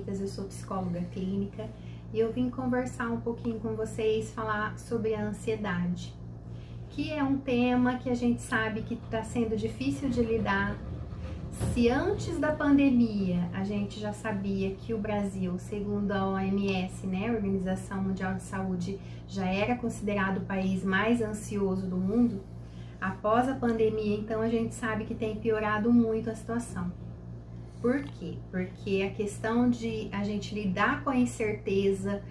Freitas, eu sou psicóloga clínica e eu vim conversar um pouquinho com vocês, falar sobre a ansiedade, que é um tema que a gente sabe que está sendo difícil de lidar. Se antes da pandemia a gente já sabia que o Brasil, segundo a OMS, né, Organização Mundial de Saúde, já era considerado o país mais ansioso do mundo, após a pandemia, então, a gente sabe que tem piorado muito a situação. Por quê? Porque a questão de a gente lidar com a incerteza,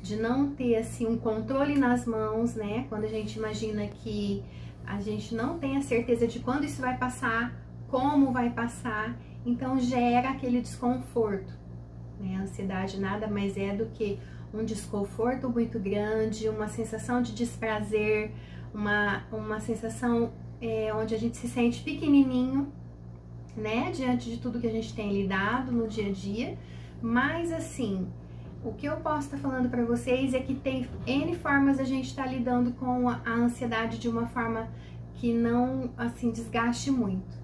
de não ter assim um controle nas mãos, né? Quando a gente imagina que a gente não tem a certeza de quando isso vai passar, como vai passar, então gera aquele desconforto, né? A ansiedade nada mais é do que um desconforto muito grande, uma sensação de desprazer, uma sensação onde a gente se sente pequenininho, né, diante de tudo que a gente tem lidado no dia a dia. Mas assim, o que eu posso estar falando para vocês é que tem N formas a gente estar lidando com a ansiedade de uma forma que não, assim, desgaste muito,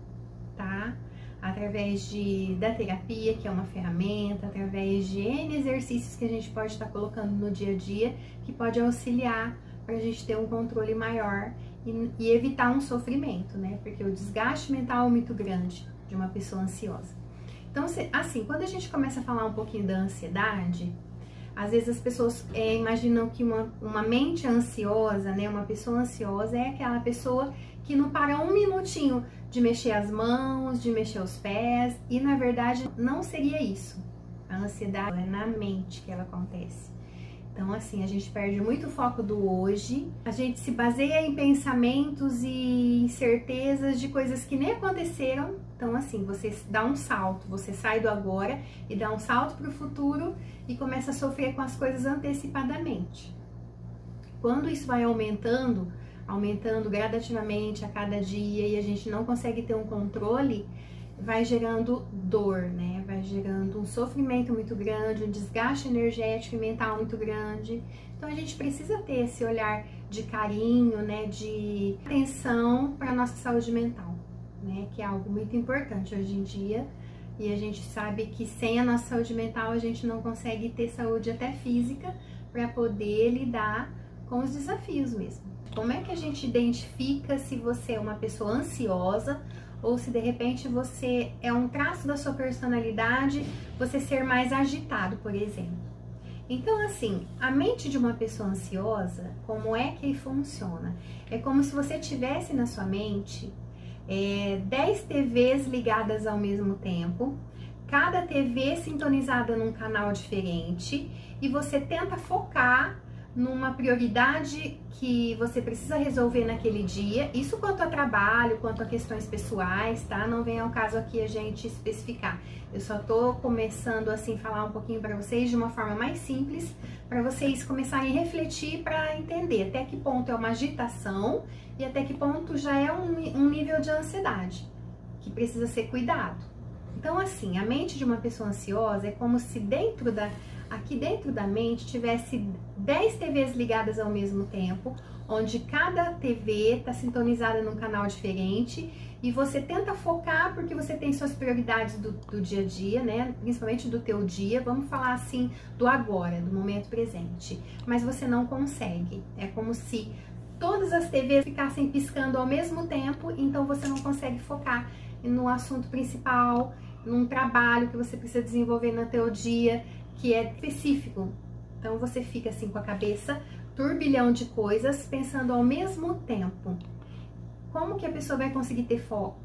tá? Através da terapia, que é uma ferramenta, através de N exercícios que a gente pode estar colocando no dia a dia, que pode auxiliar para a gente ter um controle maior e evitar um sofrimento, né? Porque o desgaste mental é muito grande de uma pessoa ansiosa. Então, assim, quando a gente começa a falar um pouquinho da ansiedade, às vezes as pessoas imaginam que uma mente ansiosa, né? Uma pessoa ansiosa é aquela pessoa que não para um minutinho de mexer as mãos, de mexer os pés, e na verdade não seria isso. A ansiedade é na mente que ela acontece. Então, assim, a gente perde muito o foco do hoje, a gente se baseia em pensamentos e incertezas de coisas que nem aconteceram. Então, assim, você dá um salto, você sai do agora e dá um salto para o futuro e começa a sofrer com as coisas antecipadamente. Quando isso vai aumentando gradativamente a cada dia e a gente não consegue ter um controle, vai gerando dor, né? Vai gerando um sofrimento muito grande, um desgaste energético e mental muito grande. Então a gente precisa ter esse olhar de carinho, né? De atenção para a nossa saúde mental, né? Que é algo muito importante hoje em dia. E a gente sabe que sem a nossa saúde mental a gente não consegue ter saúde até física para poder lidar com os desafios mesmo. Como é que a gente identifica se você é uma pessoa ansiosa ou se de repente você é um traço da sua personalidade, você ser mais agitado, por exemplo? Então, assim, a mente de uma pessoa ansiosa, como é que funciona? É como se você tivesse na sua mente 10 TVs ligadas ao mesmo tempo, cada TV sintonizada num canal diferente, e você tenta focar numa prioridade que você precisa resolver naquele dia, isso quanto a trabalho, quanto a questões pessoais, tá? Não vem ao caso aqui a gente especificar. Eu só tô começando assim falar um pouquinho para vocês de uma forma mais simples, para vocês começarem a refletir para entender até que ponto é uma agitação e até que ponto já é um nível de ansiedade que precisa ser cuidado. Então, assim, a mente de uma pessoa ansiosa é como se aqui dentro da mente tivesse 10 TVs ligadas ao mesmo tempo, onde cada TV está sintonizada num canal diferente e você tenta focar porque você tem suas prioridades do dia a dia, né? Principalmente do teu dia, vamos falar assim, do agora, do momento presente. Mas você não consegue, é como se todas as TVs ficassem piscando ao mesmo tempo, então você não consegue focar no assunto principal, num trabalho que você precisa desenvolver no teu dia, que é específico. Então você fica assim com a cabeça, turbilhão de coisas, pensando ao mesmo tempo. Como que a pessoa vai conseguir ter foco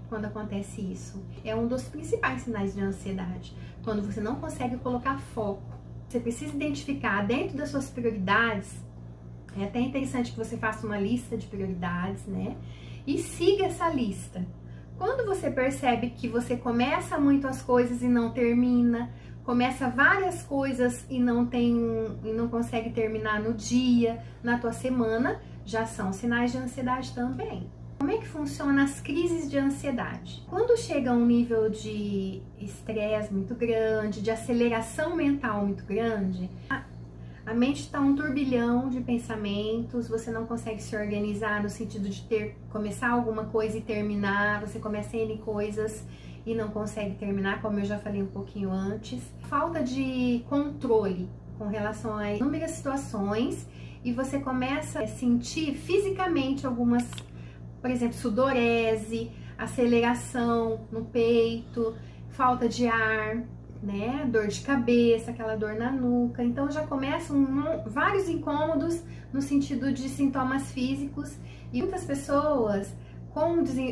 quando acontece isso? É um dos principais sinais de ansiedade. Quando você não consegue colocar foco, você precisa identificar dentro das suas prioridades. É até interessante que você faça uma lista de prioridades, né? E siga essa lista. Quando você percebe que você começa muito as coisas e não termina, começa várias coisas e não consegue terminar no dia, na tua semana, já são sinais de ansiedade também. Como é que funcionam as crises de ansiedade? Quando chega a um nível de estresse muito grande, de aceleração mental muito grande, a mente está um turbilhão de pensamentos, você não consegue se organizar no sentido de começar alguma coisa e terminar, você começa N coisas e não consegue terminar, como eu já falei um pouquinho antes. Falta de controle com relação a inúmeras situações e você começa a sentir fisicamente algumas, por exemplo, sudorese, aceleração no peito, falta de ar, né? Dor de cabeça, aquela dor na nuca. Então já começam vários incômodos no sentido de sintomas físicos e muitas pessoas,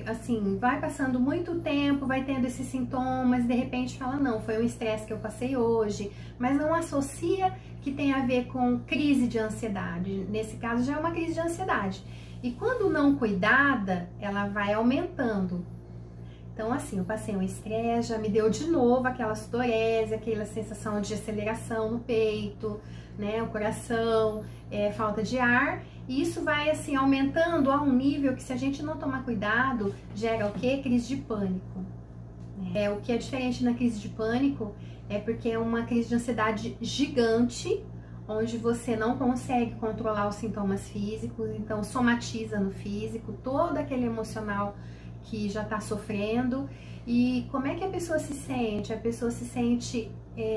assim, vai passando muito tempo, vai tendo esses sintomas, de repente fala, não, foi um estresse que eu passei hoje, mas não associa que tem a ver com crise de ansiedade. Nesse caso já é uma crise de ansiedade. E quando não cuidada, ela vai aumentando. Então, assim, eu passei um estresse, já me deu de novo aquela sudorese, aquela sensação de aceleração no peito, né, o coração, falta de ar. E isso vai, assim, aumentando a um nível que, se a gente não tomar cuidado, gera o quê? Crise de pânico. O que é diferente na crise de pânico é porque é uma crise de ansiedade gigante, onde você não consegue controlar os sintomas físicos, então somatiza no físico, todo aquele emocional que já tá sofrendo. E como é que a pessoa se sente? A pessoa se sente,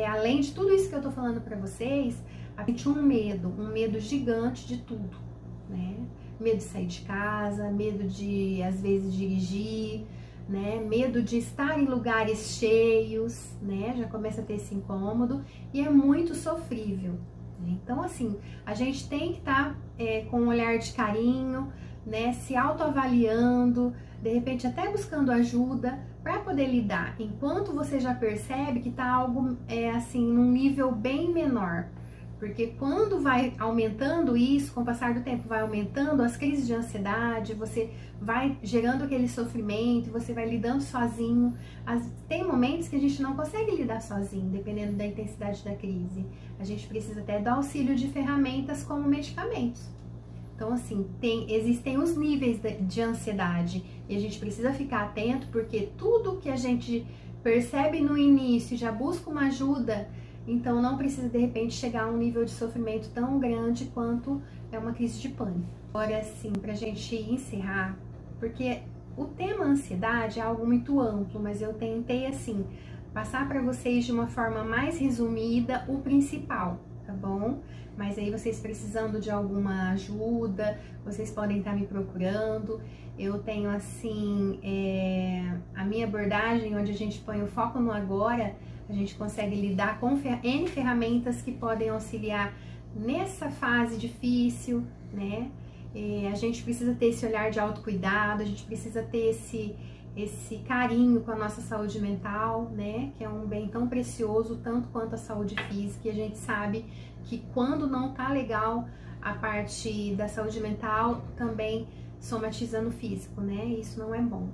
além de tudo isso que eu tô falando pra vocês, a gente um medo gigante de tudo, né? Medo de sair de casa, medo de, às vezes, dirigir, né? Medo de estar em lugares cheios, né? Já começa a ter esse incômodo e é muito sofrível. Então, assim, a gente tem que estar com um olhar de carinho, né? Se autoavaliando, de repente até buscando ajuda para poder lidar, enquanto você já percebe que tá algo assim num nível bem menor. Porque quando vai aumentando isso, com o passar do tempo vai aumentando as crises de ansiedade, você vai gerando aquele sofrimento, você vai lidando sozinho. Tem momentos que a gente não consegue lidar sozinho, dependendo da intensidade da crise. A gente precisa até do auxílio de ferramentas como medicamentos. Então, assim, existem os níveis de ansiedade e a gente precisa ficar atento, porque tudo que a gente percebe no início já busca uma ajuda, então não precisa de repente chegar a um nível de sofrimento tão grande quanto é uma crise de pânico. Agora, assim, pra gente encerrar, porque o tema ansiedade é algo muito amplo, mas eu tentei, assim, passar para vocês de uma forma mais resumida o principal, tá bom? Mas aí vocês precisando de alguma ajuda, vocês podem estar me procurando. Eu tenho, assim, a minha abordagem, onde a gente põe o foco no agora, a gente consegue lidar com N ferramentas que podem auxiliar nessa fase difícil, né? A gente precisa ter esse olhar de autocuidado, a gente precisa ter esse carinho com a nossa saúde mental, né? Que é um bem tão precioso, tanto quanto a saúde física. E a gente sabe que quando não tá legal a parte da saúde mental, também somatiza no físico, né? Isso não é bom.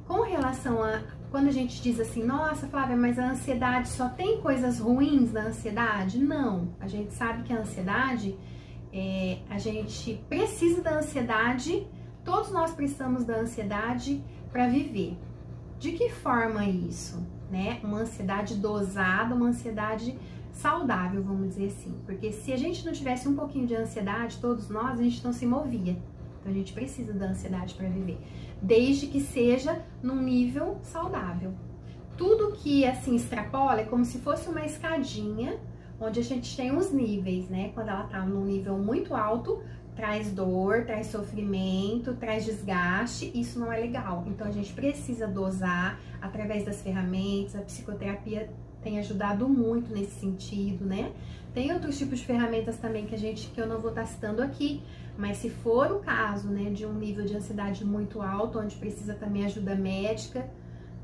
Com relação a quando a gente diz assim, nossa, Flávia, mas a ansiedade só tem coisas ruins na ansiedade? Não, a gente sabe que a ansiedade, a gente precisa da ansiedade, todos nós precisamos da ansiedade para viver. De que forma isso? Né? Uma ansiedade dosada, uma ansiedade saudável, vamos dizer assim. Porque se a gente não tivesse um pouquinho de ansiedade, todos nós, a gente não se movia. Então a gente precisa da ansiedade para viver, desde que seja num nível saudável. Tudo que assim extrapola é como se fosse uma escadinha, onde a gente tem os níveis, né? Quando ela tá num nível muito alto, traz dor, traz sofrimento, traz desgaste, isso não é legal. Então a gente precisa dosar através das ferramentas, a psicoterapia tem ajudado muito nesse sentido, né? Tem outros tipos de ferramentas também que eu não vou estar citando aqui, mas se for o caso, né, de um nível de ansiedade muito alto, onde precisa também ajuda médica,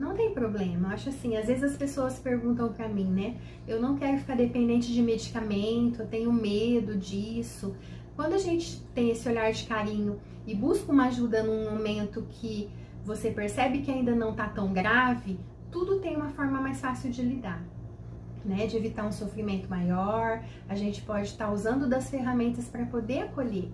não tem problema. Eu acho assim, às vezes as pessoas perguntam pra mim, né, eu não quero ficar dependente de medicamento, eu tenho medo disso. Quando a gente tem esse olhar de carinho e busca uma ajuda num momento que você percebe que ainda não tá tão grave, tudo tem uma forma mais fácil de lidar, né? De evitar um sofrimento maior. A gente pode estar usando das ferramentas para poder acolher,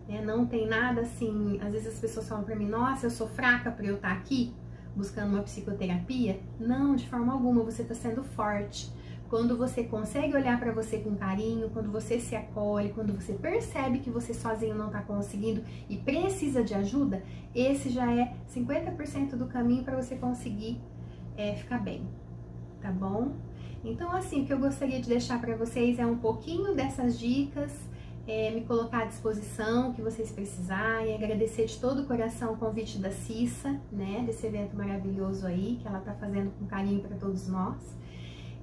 né? Não tem nada assim, às vezes as pessoas falam para mim, nossa, eu sou fraca para eu estar aqui buscando uma psicoterapia. Não, de forma alguma, você está sendo forte. Quando você consegue olhar para você com carinho, quando você se acolhe, quando você percebe que você sozinho não está conseguindo e precisa de ajuda, esse já é 50% do caminho para você conseguir ficar bem, tá bom? Então, assim, o que eu gostaria de deixar para vocês é um pouquinho dessas dicas, me colocar à disposição, que vocês precisarem, agradecer de todo o coração o convite da Cissa, né, desse evento maravilhoso aí, que ela tá fazendo com carinho para todos nós,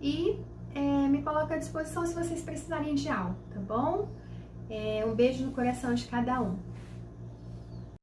e me coloco à disposição se vocês precisarem de algo, tá bom? Um beijo no coração de cada um.